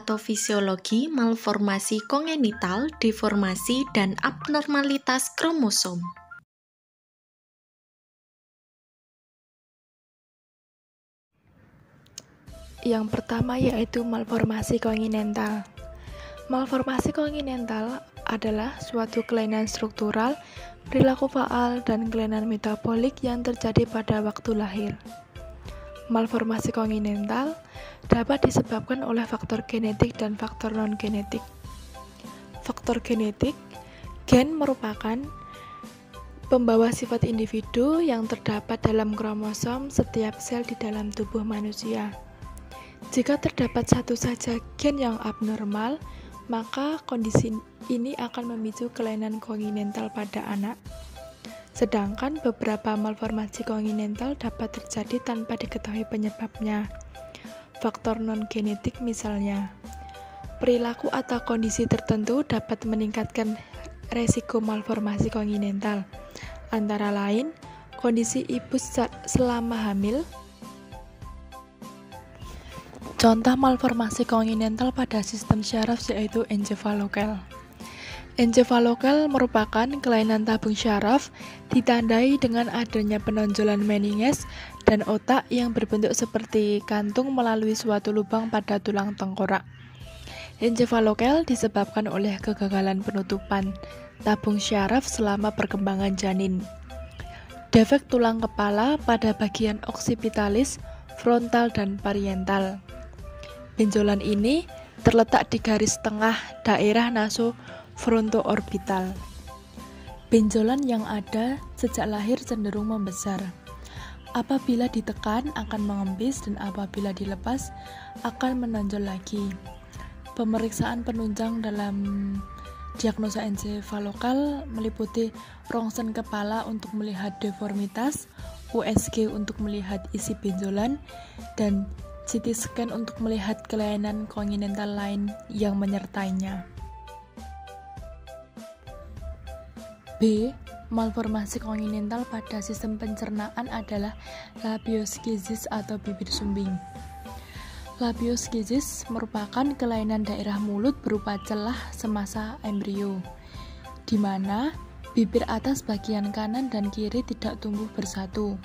patofisiologi malformasi kongenital, deformasi, dan abnormalitas kromosom. Yang pertama yaitu malformasi kongenital. Malformasi kongenital adalah suatu kelainan struktural, perilaku faal, dan kelainan metabolik yang terjadi pada waktu lahir. Malformasi kongenital dapat disebabkan oleh faktor genetik dan faktor non-genetik. Faktor genetik, gen merupakan pembawa sifat individu yang terdapat dalam kromosom setiap sel di dalam tubuh manusia. Jika terdapat satu saja gen yang abnormal, maka kondisi ini akan memicu kelainan kongenital pada anak. Sedangkan beberapa malformasi kongenital dapat terjadi tanpa diketahui penyebabnya. Faktor non-genetik misalnya, perilaku atau kondisi tertentu dapat meningkatkan resiko malformasi kongenital, antara lain kondisi ibu selama hamil. Contoh malformasi kongenital pada sistem syaraf yaitu encephalocal. Encephalocal merupakan kelainan tabung syaraf ditandai dengan adanya penonjolan meninges dan otak yang berbentuk seperti kantung melalui suatu lubang pada tulang tengkorak. Encephalocal disebabkan oleh kegagalan penutupan tabung syaraf selama perkembangan janin. Defek tulang kepala pada bagian occipitalis, frontal, dan parietal. Benjolan ini terletak di garis tengah daerah nasofrontoorbital. Benjolan yang ada sejak lahir cenderung membesar. Apabila ditekan akan mengempis dan apabila dilepas akan menonjol lagi. Pemeriksaan penunjang dalam diagnosa encephalocal meliputi rongsen kepala untuk melihat deformitas, USG untuk melihat isi benjolan, dan CT scan untuk melihat kelainan kongenital lain yang menyertainya. B. Malformasi kongenital pada sistem pencernaan adalah labioskisis atau bibir sumbing. Labioskisis merupakan kelainan daerah mulut berupa celah semasa embrio, di mana bibir atas bagian kanan dan kiri tidak tumbuh bersatu.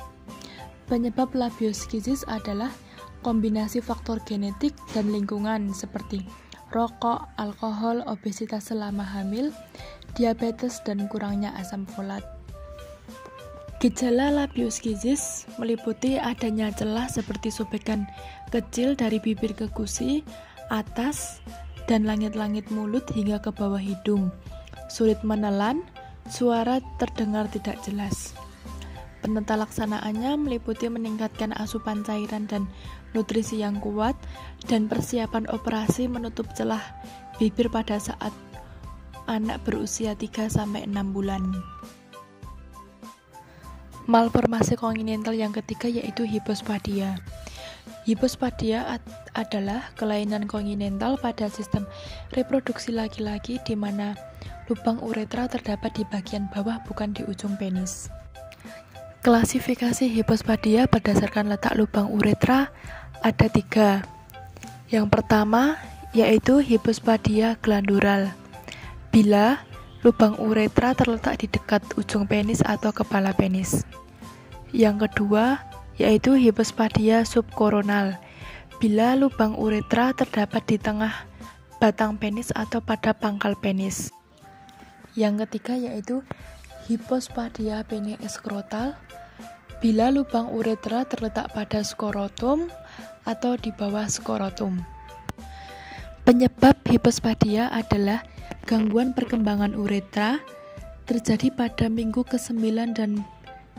Penyebab labioskisis adalah kombinasi faktor genetik dan lingkungan seperti rokok, alkohol, obesitas selama hamil, diabetes, dan kurangnya asam folat. Gejala labioskisis meliputi adanya celah seperti sobekan kecil dari bibir ke gusi, atas, dan langit-langit mulut hingga ke bawah hidung, sulit menelan, suara terdengar tidak jelas. Penata laksanaannya meliputi meningkatkan asupan cairan dan nutrisi yang kuat dan persiapan operasi menutup celah bibir pada saat anak berusia 3-6 bulan. Malformasi kongenital yang ketiga yaitu hipospadia. Hipospadia adalah kelainan kongenital pada sistem reproduksi laki-laki di mana lubang uretra terdapat di bagian bawah bukan di ujung penis. Klasifikasi hipospadia berdasarkan letak lubang uretra ada 3. Yang pertama yaitu hipospadia glandular. Bila lubang uretra terletak di dekat ujung penis atau kepala penis. Yang kedua yaitu hipospadia subkoronal. Bila lubang uretra terdapat di tengah batang penis atau pada pangkal penis. Yang ketiga yaitu hipospadia penieskrotal. Bila lubang uretra terletak pada skrotum atau di bawah skrotum. Penyebab hipospadia adalah gangguan perkembangan uretra terjadi pada minggu ke-9 dan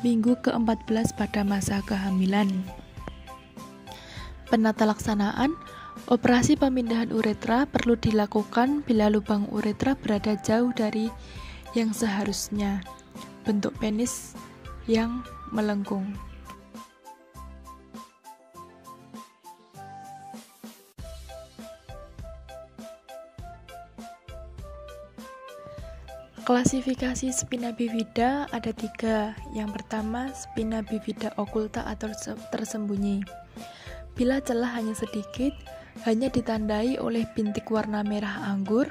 minggu ke-14 pada masa kehamilan. Penata laksanaan, operasi pemindahan uretra perlu dilakukan bila lubang uretra berada jauh dari yang seharusnya. Bentuk penis yang melengkung. Klasifikasi spina bifida ada 3. Yang pertama, spina bifida okulta atau tersembunyi. Bila celah hanya sedikit, hanya ditandai oleh bintik warna merah anggur.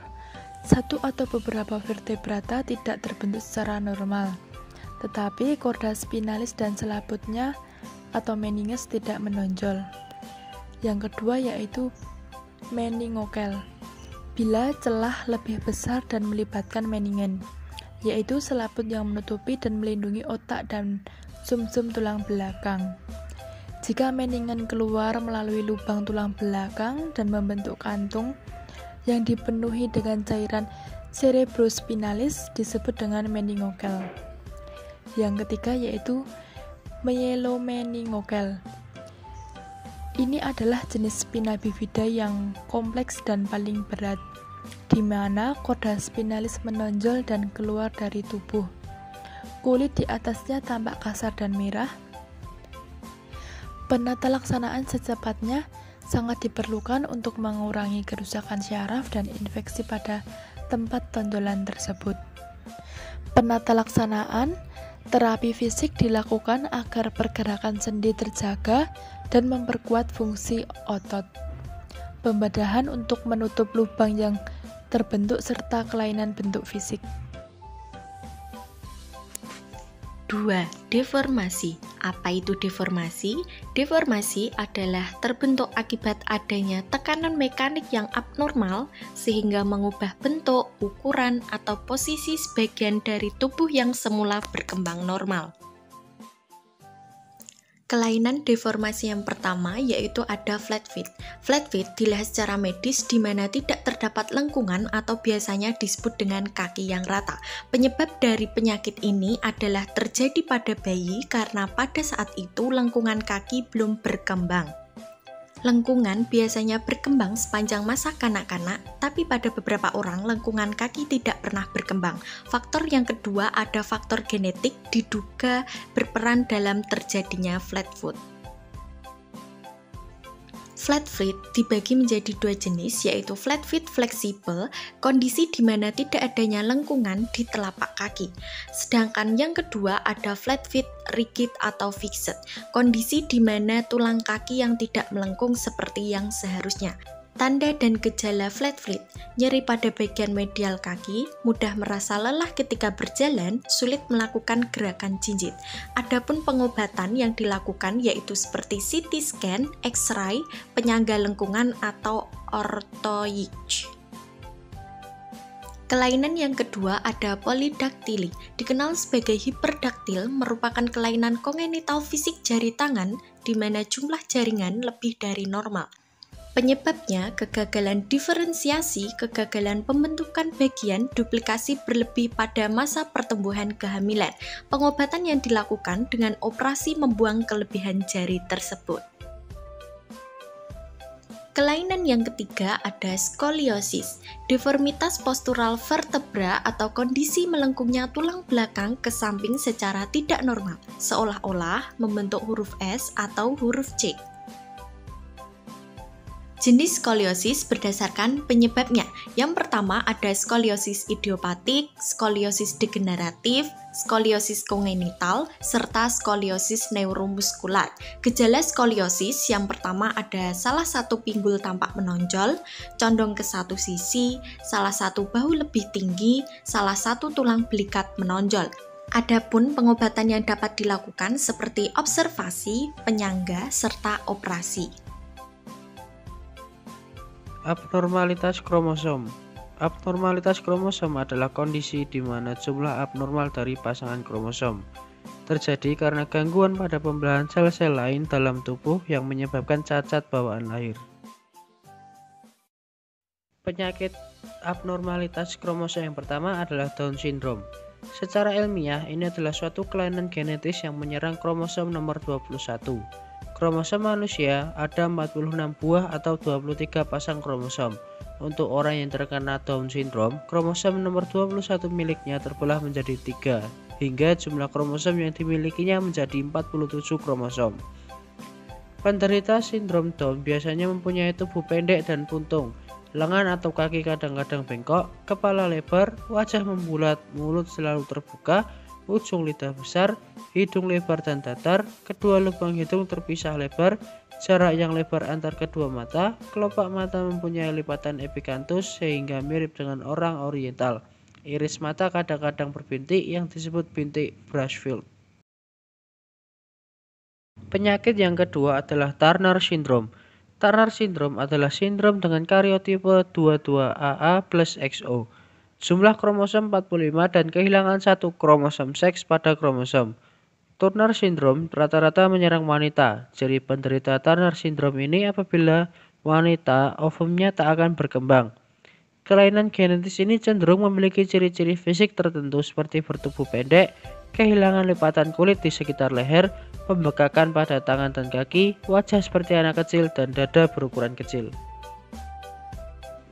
Satu atau beberapa vertebrata tidak terbentuk secara normal, tetapi korda spinalis dan selaputnya atau meninges tidak menonjol. Yang kedua yaitu meningokel, bila celah lebih besar dan melibatkan meningen, yaitu selaput yang menutupi dan melindungi otak dan sumsum tulang belakang. Jika meningen keluar melalui lubang tulang belakang dan membentuk kantung yang dipenuhi dengan cairan cerebrospinalis, disebut dengan meningokel. Yang ketiga yaitu myelomeningokel. Ini adalah jenis spina bifida yang kompleks dan paling berat, di mana korda spinalis menonjol dan keluar dari tubuh. Kulit di atasnya tampak kasar dan merah. Penata laksanaan secepatnya sangat diperlukan untuk mengurangi kerusakan syaraf dan infeksi pada tempat tonjolan tersebut. Penata laksanaan terapi fisik dilakukan agar pergerakan sendi terjaga dan memperkuat fungsi otot. Pembedahan untuk menutup lubang yang terbentuk serta kelainan bentuk fisik. 2. Deformasi. Apa itu deformasi? Deformasi adalah terbentuk akibat adanya tekanan mekanik yang abnormal sehingga mengubah bentuk, ukuran, atau posisi sebagian dari tubuh yang semula berkembang normal. Kelainan deformasi yang pertama yaitu ada flat feet. Flat feet dilihat secara medis di mana tidak terdapat lengkungan atau biasanya disebut dengan kaki yang rata. Penyebab dari penyakit ini adalah terjadi pada bayi karena pada saat itu lengkungan kaki belum berkembang. Lengkungan biasanya berkembang sepanjang masa kanak-kanak, tapi pada beberapa orang lengkungan kaki tidak pernah berkembang. Faktor yang kedua ada faktor genetik diduga berperan dalam terjadinya flat foot. Flat feet dibagi menjadi dua jenis, yaitu flat feet fleksibel, kondisi di mana tidak adanya lengkungan di telapak kaki. Sedangkan yang kedua ada flat feet rigid atau fixed, kondisi di mana tulang kaki yang tidak melengkung seperti yang seharusnya. Tanda dan gejala flat feet, nyeri pada bagian medial kaki, mudah merasa lelah ketika berjalan, sulit melakukan gerakan jinjit. Adapun pengobatan yang dilakukan yaitu seperti CT scan, X-ray, penyangga lengkungan atau orthoic. Kelainan yang kedua ada polidaktili. Dikenal sebagai hiperdaktil, merupakan kelainan kongenital fisik jari tangan di mana jumlah jaringan lebih dari normal. Penyebabnya kegagalan diferensiasi, kegagalan pembentukan bagian, duplikasi berlebih pada masa pertumbuhan kehamilan. Pengobatan yang dilakukan dengan operasi membuang kelebihan jari tersebut. Kelainan yang ketiga ada skoliosis, deformitas postural vertebra atau kondisi melengkungnya tulang belakang ke samping secara tidak normal, seolah-olah membentuk huruf S atau huruf C. Jenis skoliosis berdasarkan penyebabnya. Yang pertama ada skoliosis idiopatik, skoliosis degeneratif, skoliosis kongenital, serta skoliosis neuromuskular. Gejala skoliosis yang pertama ada salah satu pinggul tampak menonjol, condong ke satu sisi, salah satu bahu lebih tinggi, salah satu tulang belikat menonjol. Adapun pengobatan yang dapat dilakukan seperti observasi, penyangga, serta operasi. Abnormalitas kromosom. Abnormalitas kromosom adalah kondisi di mana jumlah abnormal dari pasangan kromosom terjadi karena gangguan pada pembelahan sel-sel lain dalam tubuh yang menyebabkan cacat bawaan lahir. Penyakit abnormalitas kromosom yang pertama adalah Down syndrome. Secara ilmiah, ini adalah suatu kelainan genetis yang menyerang kromosom nomor 21. Kromosom manusia ada 46 buah atau 23 pasang kromosom. Untuk orang yang terkena Down syndrome, kromosom nomor 21 miliknya terbelah menjadi 3, hingga jumlah kromosom yang dimilikinya menjadi 47 kromosom. Penderita sindrom Down biasanya mempunyai tubuh pendek dan puntung, lengan atau kaki kadang-kadang bengkok, kepala lebar, wajah membulat, mulut selalu terbuka, ujung lidah besar, hidung lebar dan datar, kedua lubang hidung terpisah lebar, jarak yang lebar antar kedua mata, kelopak mata mempunyai lipatan epikanthus sehingga mirip dengan orang oriental. Iris mata kadang-kadang berbintik yang disebut bintik Brushfield. Penyakit yang kedua adalah Turner Syndrome. Turner Syndrome adalah sindrom dengan karyotipe 22AA plus XO. Jumlah kromosom 45 dan kehilangan satu kromosom seks pada kromosom. Turner Syndrome rata-rata menyerang wanita. Ciri penderita Turner Syndrome ini apabila wanita ovumnya tak akan berkembang. Kelainan genetis ini cenderung memiliki ciri-ciri fisik tertentu seperti bertubuh pendek, kehilangan lipatan kulit di sekitar leher, pembekakan pada tangan dan kaki, wajah seperti anak kecil, dan dada berukuran kecil.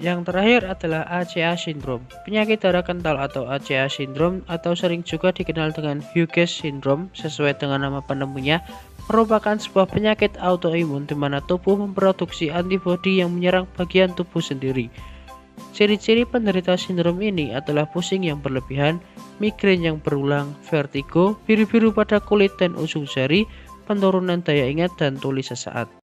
Yang terakhir adalah ACA Syndrome. Penyakit darah kental atau ACA Syndrome atau sering juga dikenal dengan Hughes Syndrome sesuai dengan nama penemunya, merupakan sebuah penyakit autoimun di mana tubuh memproduksi antibodi yang menyerang bagian tubuh sendiri. Ciri-ciri penderita sindrom ini adalah pusing yang berlebihan, migrain yang berulang, vertigo, biru-biru pada kulit dan ujung jari, penurunan daya ingat dan tuli sesaat.